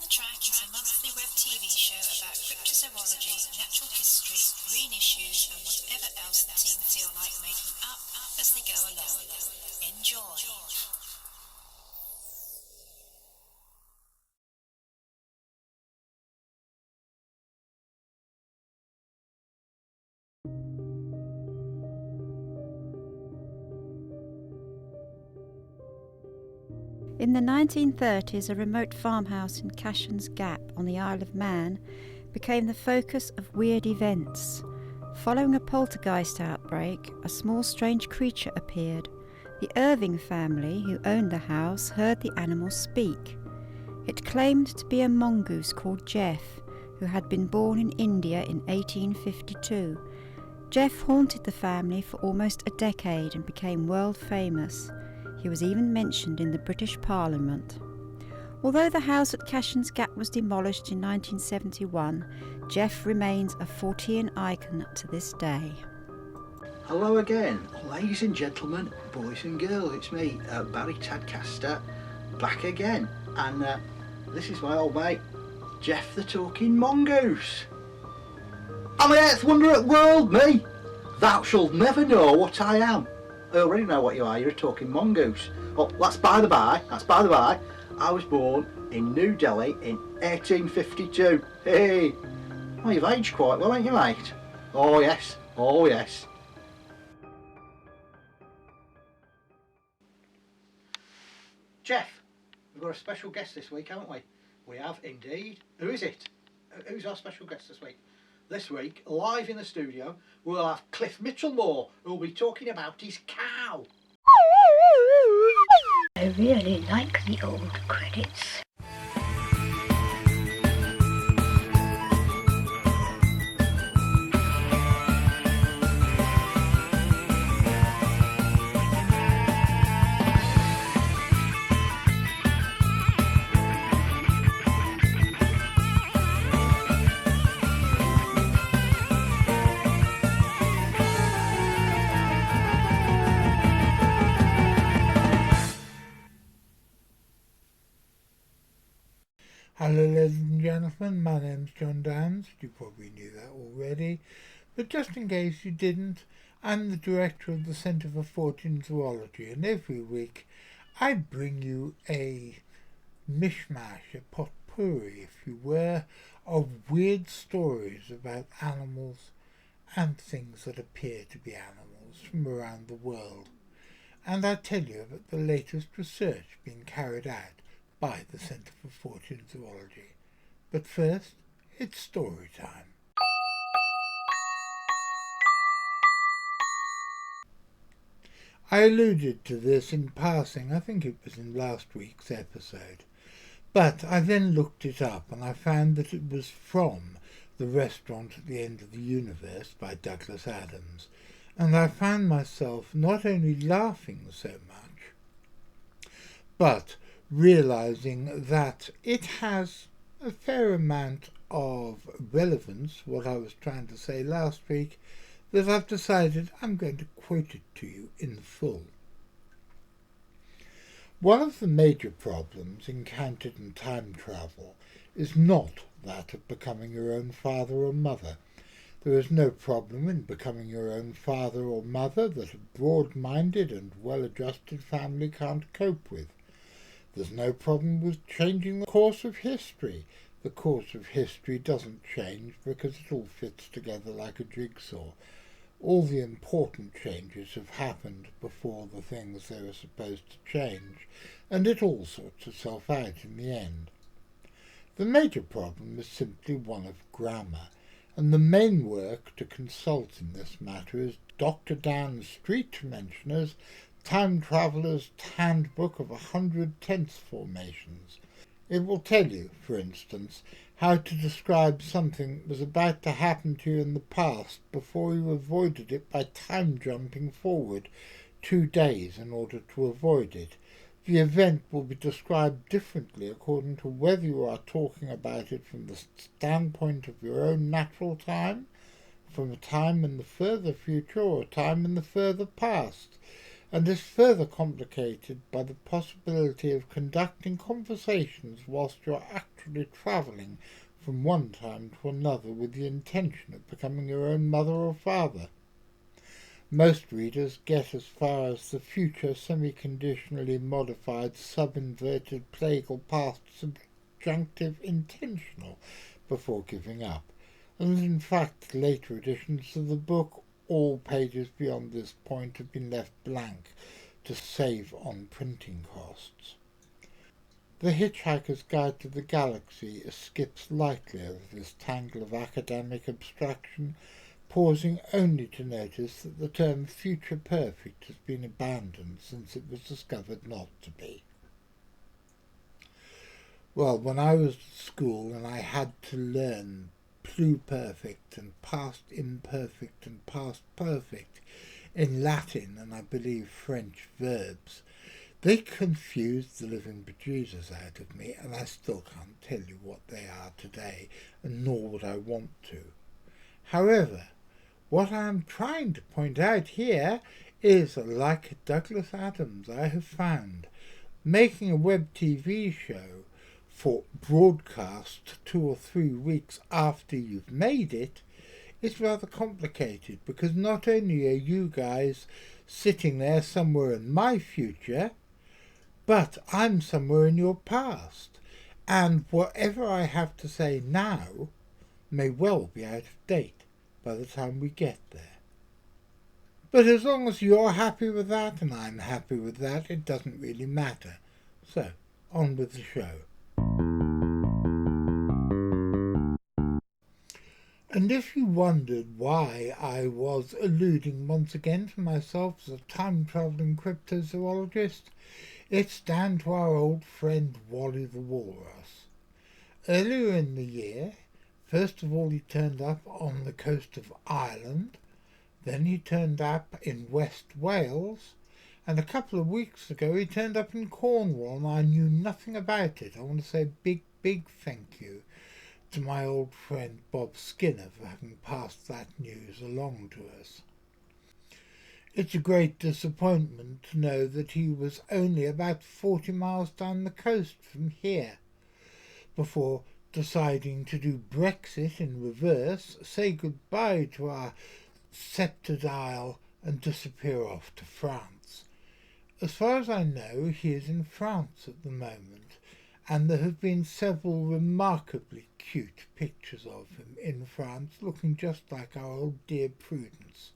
the Track is a monthly web TV show about cryptozoology, natural history, green issues and whatever else the team feel like making up as they go along. Enjoy! In the 1930s, a remote farmhouse in Cashan's Gap on the Isle of Man became the focus of weird events. Following a poltergeist outbreak, a small strange creature appeared. The Irving family, who owned the house, heard the animal speak. It claimed to be a mongoose called Jeff, who had been born in India in 1852. Jeff haunted the family for almost a decade and became world famous. He was even mentioned in the British Parliament. Although the house at Cashan's Gap was demolished in 1971, Jeff remains a Fortean icon to this day. Hello again, ladies and gentlemen, boys and girls, it's me, Barry Tadcaster, back again, and this is my old mate, Jeff the Talking Mongoose. I'm an earth wonder at world, me! Thou shalt never know what I am. I already know what you are, you're a talking mongoose. Oh, that's by the by. I was born in New Delhi in 1852. Hey! Well, you've aged quite well, ain't you, mate? Oh yes. Jeff, we've got a special guest this week, haven't we? We have indeed. Who is it? Who's our special guest this week? This week, live in the studio, we'll have Cliff Mitchellmore, who'll be talking about his cow. I really like the old credits. Hello ladies and gentlemen, my name's John Downs. You probably knew that already, but just in case you didn't, I'm the director of the Centre for Fortean Zoology, and every week I bring you a mishmash, a potpourri, if you were, of weird stories about animals and things that appear to be animals from around the world. And I tell you about the latest research being carried out by the Centre for Fortean Zoology. But first, it's story time. I alluded to this in passing, I think it was in last week's episode, but I then looked it up and I found that it was from The Restaurant at the End of the Universe by Douglas Adams, and I found myself not only laughing so much, but realizing that it has a fair amount of relevance, what I was trying to say last week, that I've decided I'm going to quote it to you in full. One of the major problems encountered in time travel is not that of becoming your own father or mother. There is no problem in becoming your own father or mother that a broad-minded and well-adjusted family can't cope with. There's no problem with changing the course of history. The course of history doesn't change because it all fits together like a jigsaw. All the important changes have happened before the things they were supposed to change, and it all sorts itself out in the end. The major problem is simply one of grammar, and the main work to consult in this matter is Dr. Dan's Street Mentioner's Time Traveller's Handbook of 100 Tense Formations. It will tell you, for instance, how to describe something that was about to happen to you in the past before you avoided it by time jumping forward 2 days in order to avoid it. The event will be described differently according to whether you are talking about it from the standpoint of your own natural time, from a time in the further future, or a time in the further past. and is further complicated by the possibility of conducting conversations whilst you're actually travelling from one time to another with the intention of becoming your own mother or father. Most readers get as far as the future semi-conditionally modified sub-inverted plagal past subjunctive intentional before giving up, and in fact later editions of the book, all pages beyond this point have been left blank to save on printing costs. The Hitchhiker's Guide to the Galaxy skips lightly over this tangle of academic abstraction, pausing only to notice that the term future perfect has been abandoned since it was discovered not to be. Well, when I was at school and I had to learn pluperfect and past imperfect and past perfect in Latin and I believe French verbs, they confused the living bejesus out of me, and I still can't tell you what they are today, and nor would I want to. However, what I am trying to point out here is, like Douglas Adams, I have found, making a web TV show for broadcast 2 or 3 weeks after you've made it is rather complicated, because not only are you guys sitting there somewhere in my future, but I'm somewhere in your past, and whatever I have to say now may well be out of date by the time we get there. But as long as you're happy with that and I'm happy with that, it doesn't really matter. So, on with the show. And if you wondered why I was alluding once again to myself as a time-travelling cryptozoologist, it's down to our old friend Wally the Walrus. Earlier in the year, first of all he turned up on the coast of Ireland, then he turned up in West Wales, and a couple of weeks ago he turned up in Cornwall, and I knew nothing about it. I want to say a big thank you to my old friend Bob Skinner for having passed that news along to us. It's a great disappointment to know that he was only about 40 miles down the coast from here before deciding to do Brexit in reverse, say goodbye to our sceptred isle and disappear off to France. As far as I know, he is in France at the moment, and there have been several remarkably cute pictures of him in France, looking just like our old dear Prudence.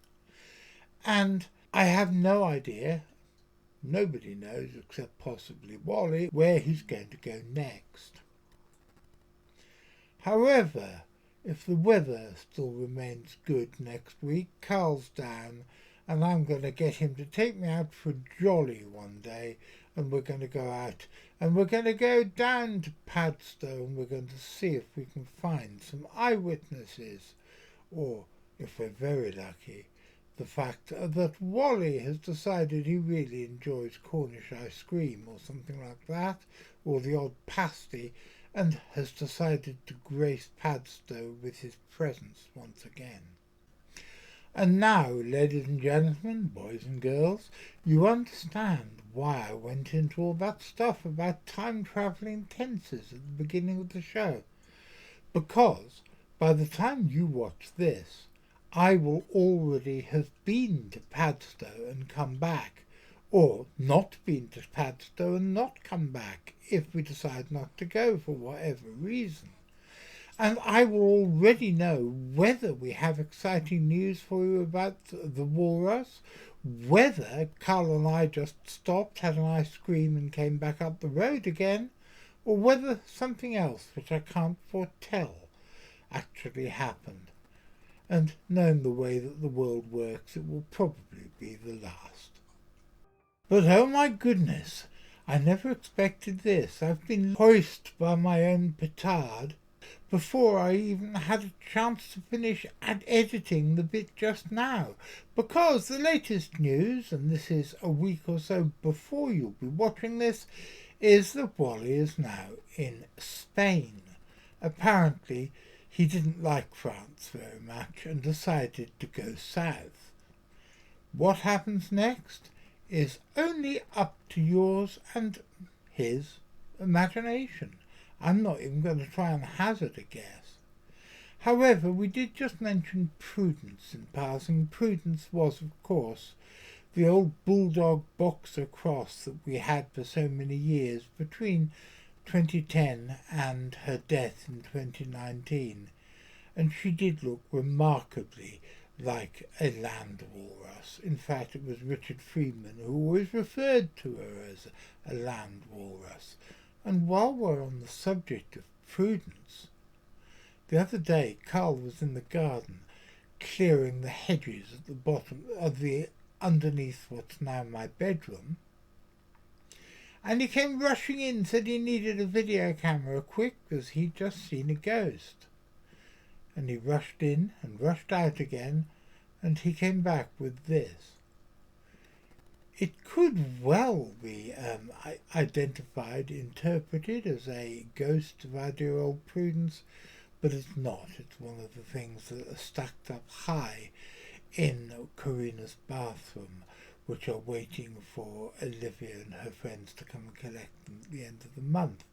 And I have no idea, nobody knows except possibly Wally, where he's going to go next. However, if the weather still remains good next week, Carl's down, and I'm going to get him to take me out for a jolly one day, and we're going to go out, and we're going to go down to Padstow, and we're going to see if we can find some eyewitnesses, or, if we're very lucky, the fact that Wally has decided he really enjoys Cornish ice cream or something like that, or the odd pasty, and has decided to grace Padstow with his presence once again. And now, ladies and gentlemen, boys and girls, you understand why I went into all that stuff about time-travelling tenses at the beginning of the show. Because by the time you watch this, I will already have been to Padstow and come back, or not been to Padstow and not come back, if we decide not to go for whatever reason. And I will already know whether we have exciting news for you about the walrus, whether Carl and I just stopped, had an ice cream and came back up the road again, or whether something else, which I can't foretell, actually happened. And knowing the way that the world works, it will probably be the last. But oh my goodness, I never expected this. I've been hoisted by my own petard before I even had a chance to finish editing the bit just now, because the latest news, and this is a week or so before you'll be watching this, is that Wally is now in Spain. Apparently he didn't like France very much and decided to go south. What happens next? is only up to yours and his imagination. I'm not even going to try and hazard a guess. However, we did just mention Prudence in passing. Prudence was, of course, the old bulldog boxer cross that we had for so many years between 2010 and her death in 2019. And she did look remarkably like a land walrus. In fact, it was Richard Freeman who always referred to her as a land walrus. And while we're on the subject of Prudence, the other day Carl was in the garden clearing the hedges at the bottom of the underneath what's now my bedroom, and he came rushing in, said he needed a video camera quick because he'd just seen a ghost. And he rushed in and rushed out again, and he came back with this. It could well be identified, interpreted as a ghost of our dear old Prudence, but it's not. It's one of the things that are stacked up high in Karina's bathroom, which are waiting for Olivia and her friends to come and collect them at the end of the month.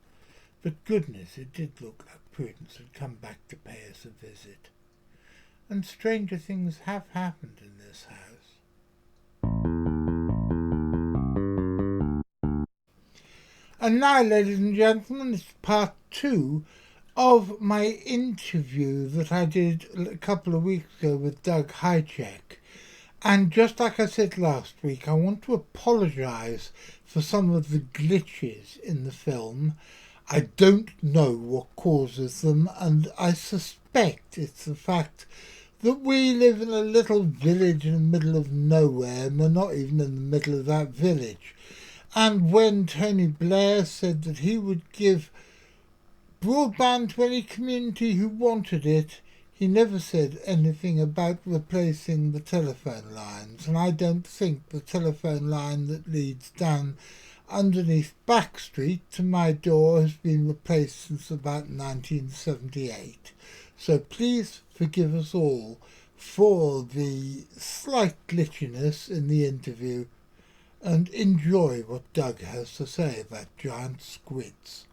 But goodness, it did look like Prudence had come back to pay us a visit. And stranger things have happened in this house. And now, ladies and gentlemen, it's part 2 of my interview that I did a couple of weeks ago with Doug Hjicek. And just like I said last week, I want to apologise for some of the glitches in the film. I don't know what causes them, and I suspect it's the fact that we live in a little village in the middle of nowhere, and we're not even in the middle of that village. And when Tony Blair said that he would give broadband to any community who wanted it, he never said anything about replacing the telephone lines, and I don't think the telephone line that leads down underneath Back Street to my door has been replaced since about 1978. So please forgive us all for the slight glitchiness in the interview, and enjoy what Doug has to say about giant squids.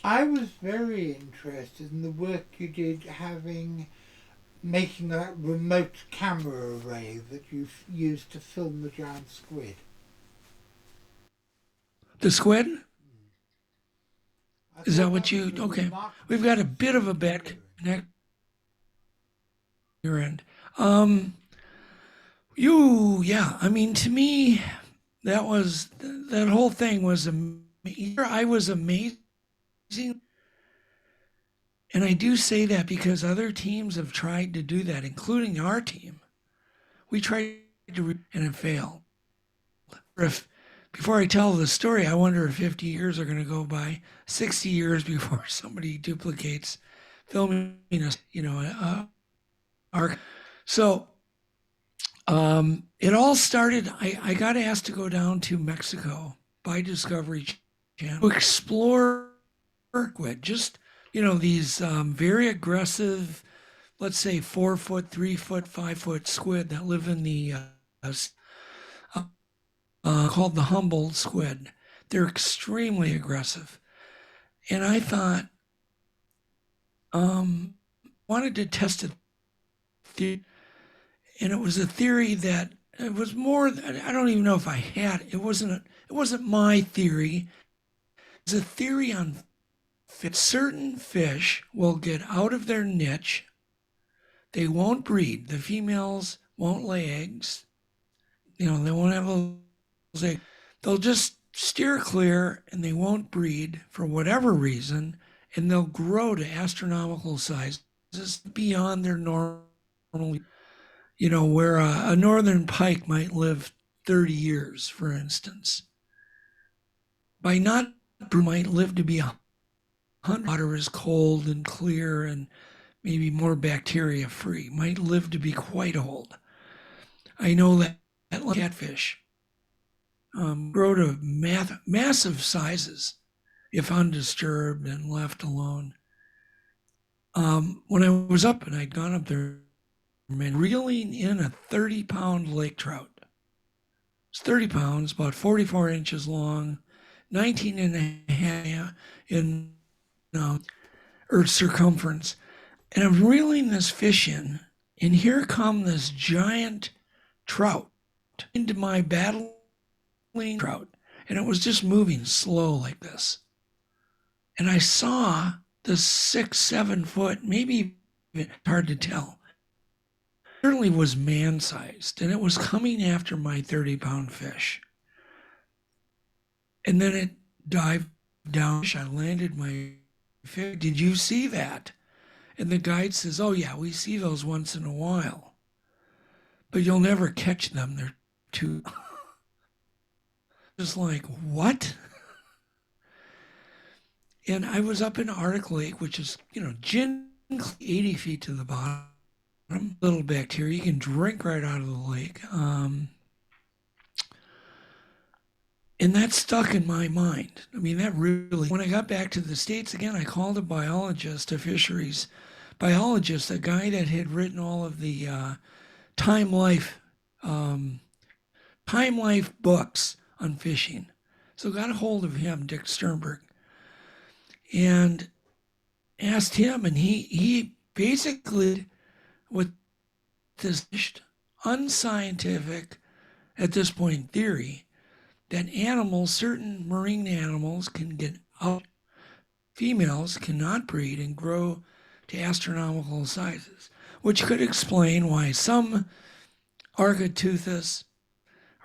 I was very interested in the work you did making that remote camera array that you used to film the giant squid. The squid? Is that what you... Okay. We've got a bit of a bad connection your end. I mean, to me, that whole thing was amazing. I was amazing. And I do say that because other teams have tried to do that, including our team. We tried to, and it failed. Before I tell the story, I wonder if 50 years are going to go by, 60 years before somebody duplicates filming us, arc. So it all started, I got asked to go down to Mexico by Discovery Channel to explore squid, just, these very aggressive, let's say 4 foot, 3 foot, 5 foot squid that live in the called the Humboldt squid. They're extremely aggressive. And I thought, wanted to test it. And it was a theory that it was more, I don't even know if I had, it wasn't my theory. It's a theory on certain fish will get out of their niche. They won't breed. The females won't lay eggs. They won't have those eggs. They'll just steer clear and they won't breed for whatever reason, and they'll grow to astronomical sizes beyond their normal, where a northern pike might live 30 years, for instance. By not might live to be 100. Water is cold and clear and maybe more bacteria free. Might live to be quite old. I know that catfish grow to massive sizes if undisturbed and left alone. When I was up and I'd gone up there, reeling in a 30-pound lake trout. It's 30 pounds, about 44 inches long, 19 and a half in Earth's circumference. And I'm reeling this fish in, and here come this giant trout into my battling trout. And it was just moving slow like this. And I saw this 6-7 foot, maybe hard to tell, certainly was man-sized, and it was coming after my 30-pound fish. And then it dived down. I landed my fish. Did you see that? And the guide says, oh yeah, we see those once in a while, but you'll never catch them. They're too, just like, what? And I was up in Arctic Lake, which is, gently 80 feet to the bottom. Little bacteria, you can drink right out of the lake. And that stuck in my mind. I mean, that really, when I got back to the States again, I called a biologist, a fisheries biologist, a guy that had written all of the time life books on fishing. So got a hold of him, Dick Sternberg, and asked him, and he basically, with this unscientific, at this point, theory that animals, certain marine animals, can get out. Females cannot breed and grow to astronomical sizes, which could explain why some Architeuthis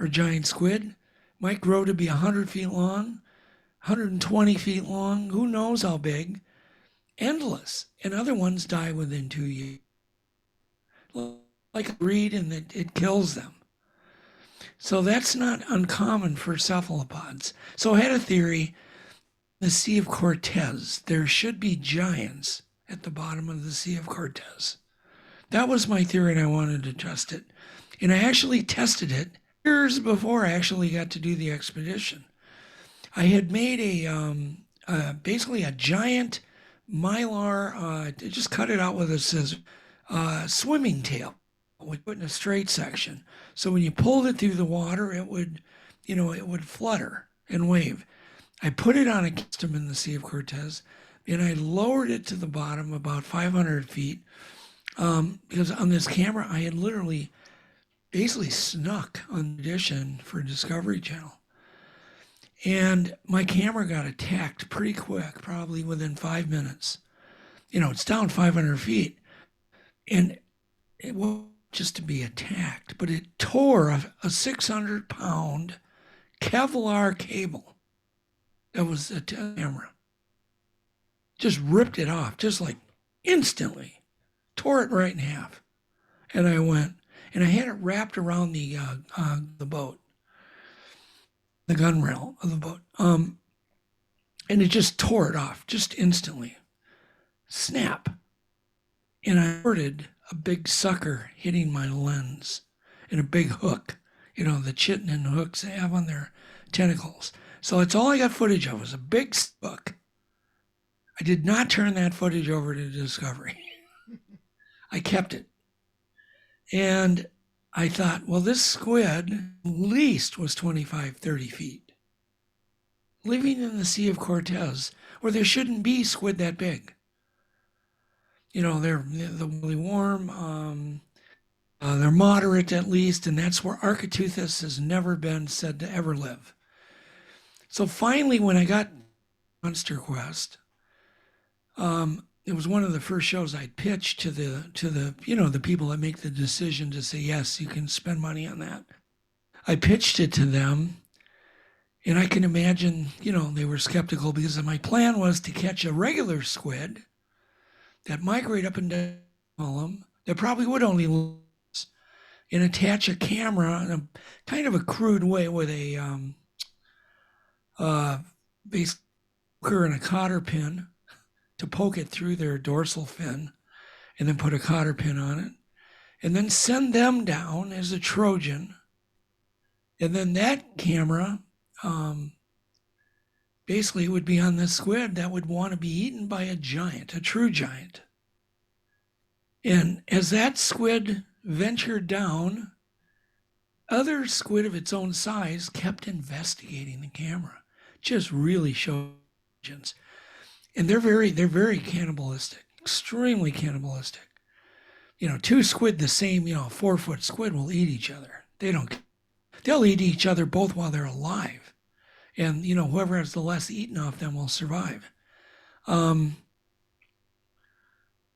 or giant squid might grow to be 100 feet long, 120 feet long, who knows how big, endless, and other ones die within 2 years. Like a breed, and it kills them. So that's not uncommon for cephalopods. So I had a theory, the Sea of Cortez, there should be giants at the bottom of the Sea of Cortez. That was my theory, and I wanted to test it. And I actually tested it years before I actually got to do the expedition. I had made basically a giant mylar, just cut it out with a scissor, swimming tail. We put in a straight section. So when you pulled it through the water, it would flutter and wave. I put it on a system in the Sea of Cortez, and I lowered it to the bottom about 500 feet because on this camera, I had literally basically snuck on audition for Discovery Channel. And my camera got attacked pretty quick, probably within 5 minutes. It's down 500 feet. And it was just to be attacked, but it tore a 600-pound Kevlar cable that was a camera. Just ripped it off, just like instantly. Tore it right in half. And I went, and I had it wrapped around the boat, the gunwale of the boat. And it just tore it off, just instantly. Snap. And I heard a big sucker hitting my lens and a big hook, the chitin hooks they have on their tentacles. So it's all I got footage of was a big hook. I did not turn that footage over to Discovery. I kept it. And I thought, well, this squid at least was 25, 30 feet. Living in the Sea of Cortez, where there shouldn't be squid that big. They're really warm. They're moderate at least, and that's where Architeuthis has never been said to ever live. So finally, when I got Monster Quest, it was one of the first shows I'd pitched to the the people that make the decision to say, yes, you can spend money on that. I pitched it to them, and I can imagine, they were skeptical because my plan was to catch a regular squid that migrate up and down the column, that probably would only lose, and attach a camera in a kind of a crude way with a base hooker and a cotter pin to poke it through their dorsal fin, and then put a cotter pin on it, and then send them down as a Trojan. And then that camera basically would be on this squid that would want to be eaten by a giant, a true giant. And as that squid ventured down, other squid of its own size kept investigating the camera, just really showed intelligence. And they're very cannibalistic, extremely cannibalistic. Two squid the same, 4-foot squid will eat each other. They'll eat each other both while they're alive. And, whoever has the less eaten off them will survive. And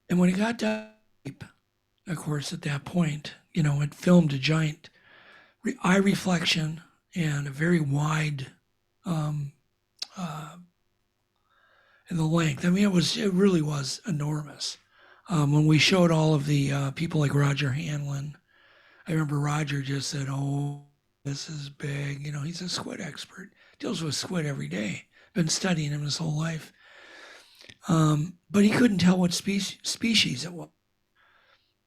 when it got deep, of course, at that point, it filmed a giant eye reflection and a very wide in the length. I mean, it really was enormous. When we showed all of the people like Roger Hanlon, I remember Roger just said, "Oh, this is big." He's a squid expert, deals with squid every day, been studying him his whole life. But he couldn't tell what species it was.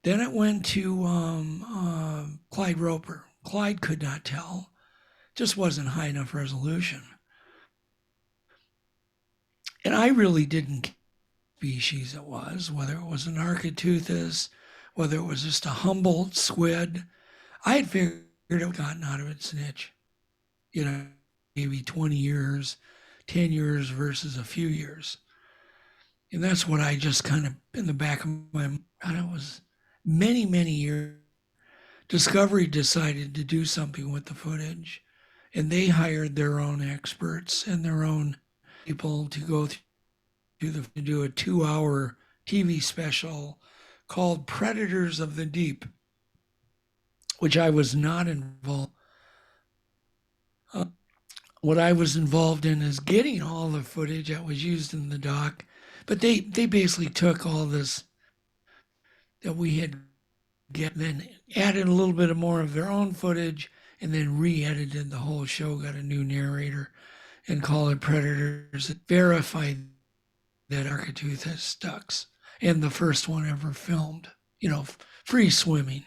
Then it went to Clyde Roper. Clyde could not tell, just wasn't high enough resolution. And I really didn't species it was, whether it was an Architeuthis, whether it was just a Humboldt squid. I had figured it had gotten out of its niche, maybe 20 years, 10 years versus a few years. And that's what I just kind of, in the back of my mind, it was many, many years. Discovery decided to do something with the footage, and they hired their own experts and their own people to go to do a 2-hour TV special called Predators of the Deep, which I was not involved. What I was involved in is getting all the footage that was used in the doc, but they basically took all this that we had get, then added a little bit more of their own footage, and then re-edited the whole show, got a new narrator, and called it Predators. It verified that Architeuthis ducks, and the first one ever filmed, free swimming.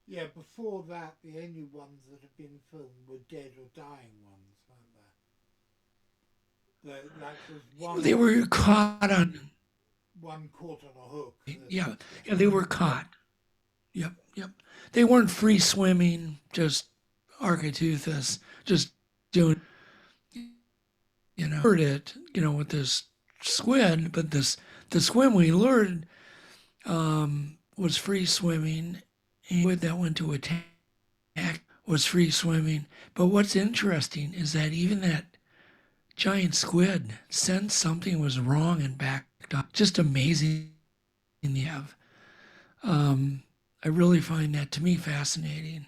Yeah, before that, the only ones that have been filmed were dead or dying ones, weren't there? That was one. They were caught on. One caught on a hook. Yeah, they were caught. Yep. They weren't free swimming, just Architeuthis, just doing, lured it, with this squid, but the squid we lured was free swimming, and that went to attack was free swimming. But what's interesting is that even that giant squid sensed something was wrong and backed up. Just amazing. I really find that, to me, fascinating.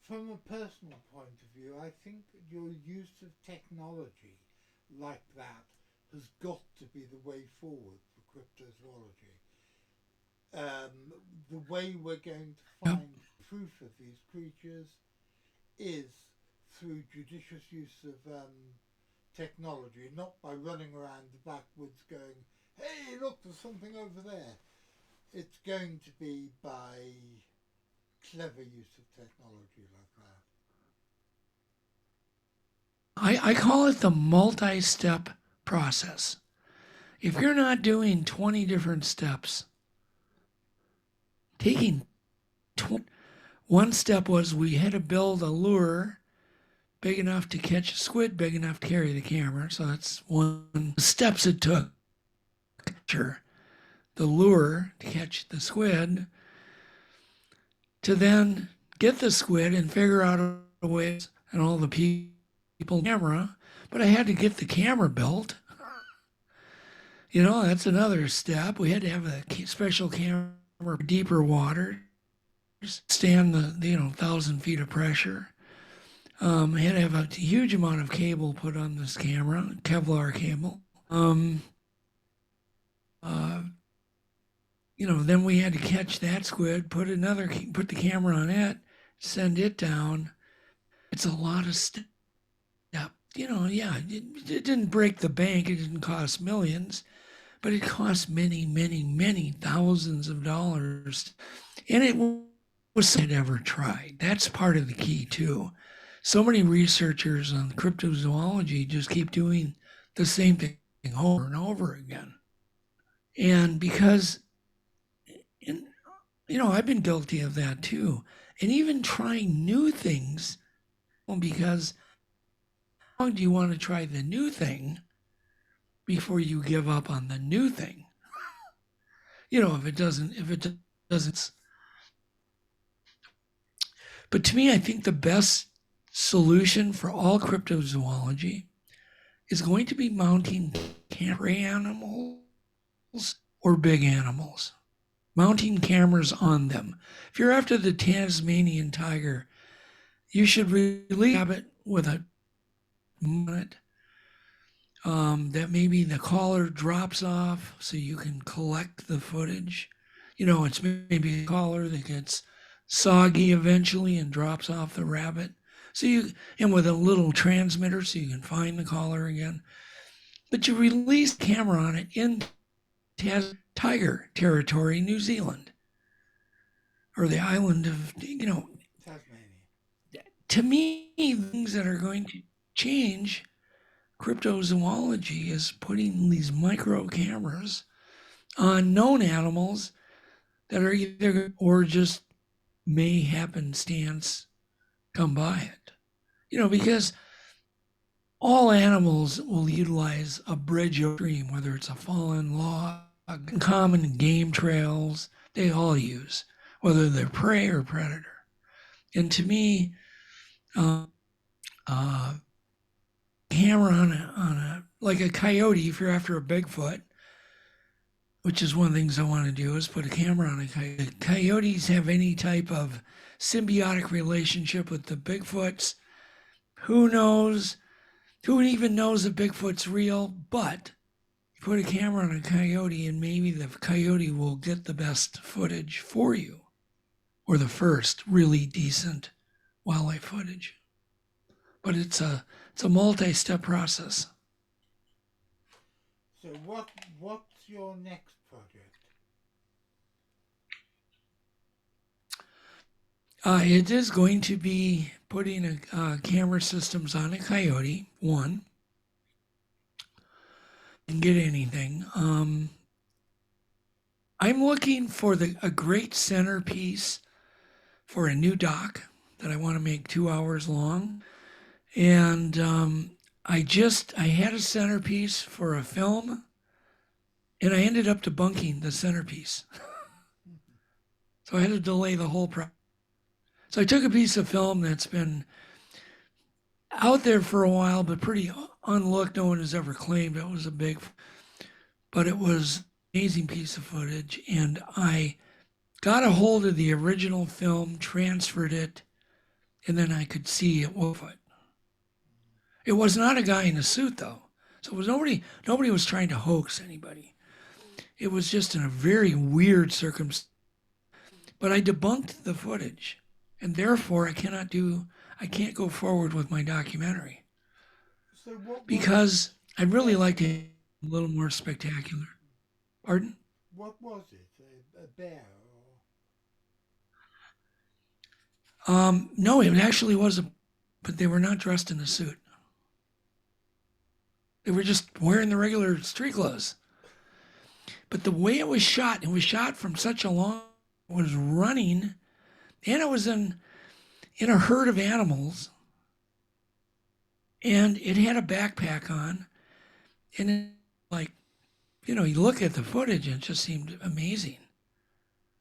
From a personal point of view, I think your use of technology like that has got to be the way forward for cryptozoology. The way we're going to find proof of these creatures is through judicious use of technology, not by running around the backwoods going, "Hey, look, there's something over there." It's going to be by clever use of technology like that. I call it the multi-step process. If you're not doing 20 different steps, taking one step was we had to build a lure big enough to catch a squid, big enough to carry the camera. So that's one steps it took. The lure to catch the squid, to then get the squid and figure out a way, and all the people camera, but I had to get the camera built. That's another step. We had to have a special camera for deeper water, stand the 1,000 feet of pressure. I had to have a huge amount of cable put on this camera, Kevlar cable. Then we had to catch that squid, put the camera on it, send it down. It's a lot of stuff. It didn't break the bank. It didn't cost millions, but it cost many, many, many thousands of dollars. And it was something I'd ever tried. That's part of the key too. So many researchers on cryptozoology just keep doing the same thing over and over again. And because And, I've been guilty of that too. And even trying new things, because how long do you want to try the new thing before you give up on the new thing? If it doesn't. But to me, I think the best solution for all cryptozoology is going to be mounting prey animals or big animals, mounting cameras on them. If you're after the Tasmanian tiger, you should release a rabbit with a bonnet that maybe the collar drops off so you can collect the footage. It's maybe a collar that gets soggy eventually and drops off the rabbit. And with a little transmitter so you can find the collar again. But you release the camera on it in tiger territory, New Zealand, or the island of, Tasmania. To me, things that are going to change cryptozoology is putting these micro cameras on known animals that are either or just may happenstance come by it. Because all animals will utilize a bridge or stream, whether it's a fallen log, common game trails, they all use, whether they're prey or predator. And to me, camera on a like a coyote, if you're after a Bigfoot, which is one of the things I want to do, is put a camera on a coyote. Coyotes have any type of symbiotic relationship with the Bigfoots. Who knows? Who even knows that Bigfoot's real? But you put a camera on a coyote and maybe the coyote will get the best footage for you, or the first really decent wildlife footage. But it's a multi-step process. So what's your next project? It is going to be putting camera systems on a coyote, one. You can get anything. I'm looking for a great centerpiece for a new doc that I want to make 2 hours long. And I had a centerpiece for a film, and I ended up debunking the centerpiece. So I had to delay the whole process. So I took a piece of film that's been out there for a while, but pretty unlooked. No one has ever claimed it was but it was an amazing piece of footage. And I got a hold of the original film, transferred it, and then I could see it was Bigfoot. It was not a guy in a suit, though. So it was nobody was trying to hoax anybody. It was just in a very weird circumstance. But I debunked the footage, and therefore I can't go forward with my documentary. So because I'd really like to be a little more spectacular. Pardon? What was it? A bear? No, it actually was but they were not dressed in a suit. They were just wearing the regular street clothes. But the way it was shot from such a long, it was running, and it was in a herd of animals, and it had a backpack on, and you look at the footage and it just seemed amazing.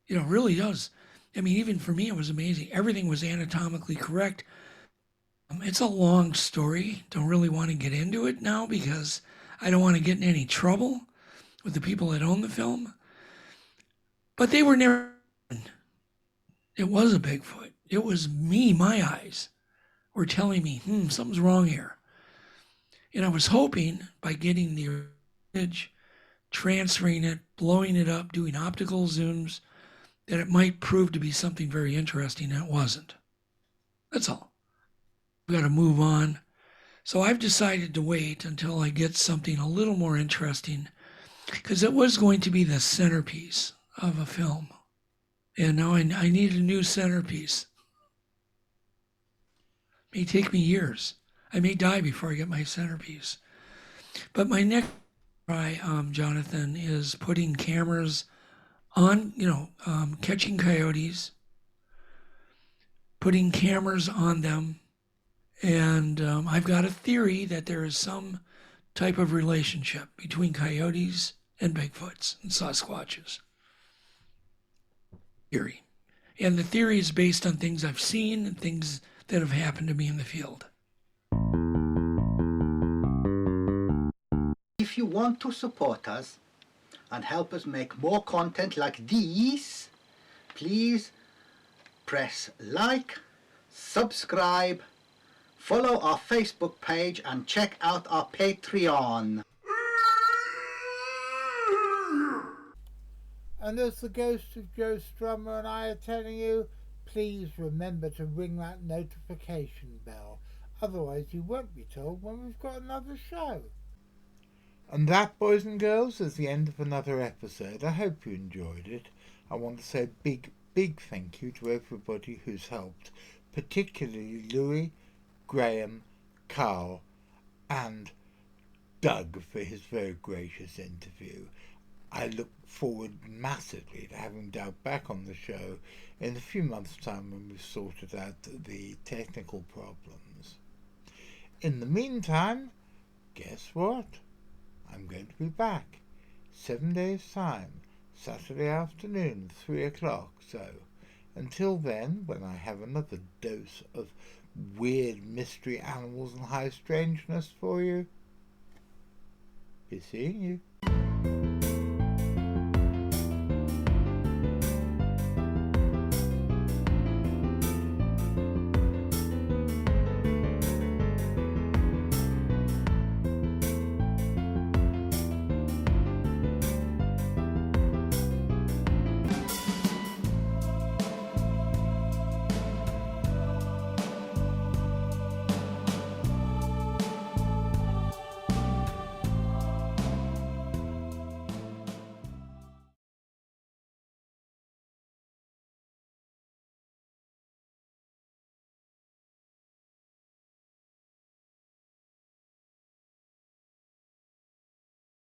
It really does. I mean, even for me, it was amazing. Everything was anatomically correct. It's a long story. Don't really want to get into it now because I don't want to get in any trouble with the people that own the film. But they were never. It was a Bigfoot. It was me, my eyes were telling me, something's wrong here. And I was hoping by getting the image, transferring it, blowing it up, doing optical zooms, that it might prove to be something very interesting, and it wasn't. That's all. We've got to move on. So I've decided to wait until I get something a little more interesting, because it was going to be the centerpiece of a film. And now I need a new centerpiece. It may take me years. I may die before I get my centerpiece. But my next try, Jonathan, is putting cameras on, catching coyotes, putting cameras on them, and I've got a theory that there is some type of relationship between coyotes and Bigfoots and Sasquatches. Theory. And the theory is based on things I've seen and things that have happened to me in the field. If you want to support us and help us make more content like these, please press like, subscribe, follow our Facebook page and check out our Patreon. And as the ghost of Joe Strummer and I are telling you, please remember to ring that notification bell. Otherwise you won't be told when we've got another show. And that, boys and girls, is the end of another episode. I hope you enjoyed it. I want to say a big thank you to everybody who's helped, particularly Louis, Graham, Carl and Doug for his very gracious interview. I look forward massively to having Doug back on the show in a few months' time when we've sorted out the technical problems. In the meantime, guess what? I'm going to be back 7 days' time, Saturday afternoon, 3 o'clock. So until then, when I have another dose of weird mystery animals and high strangeness for you, be seeing you.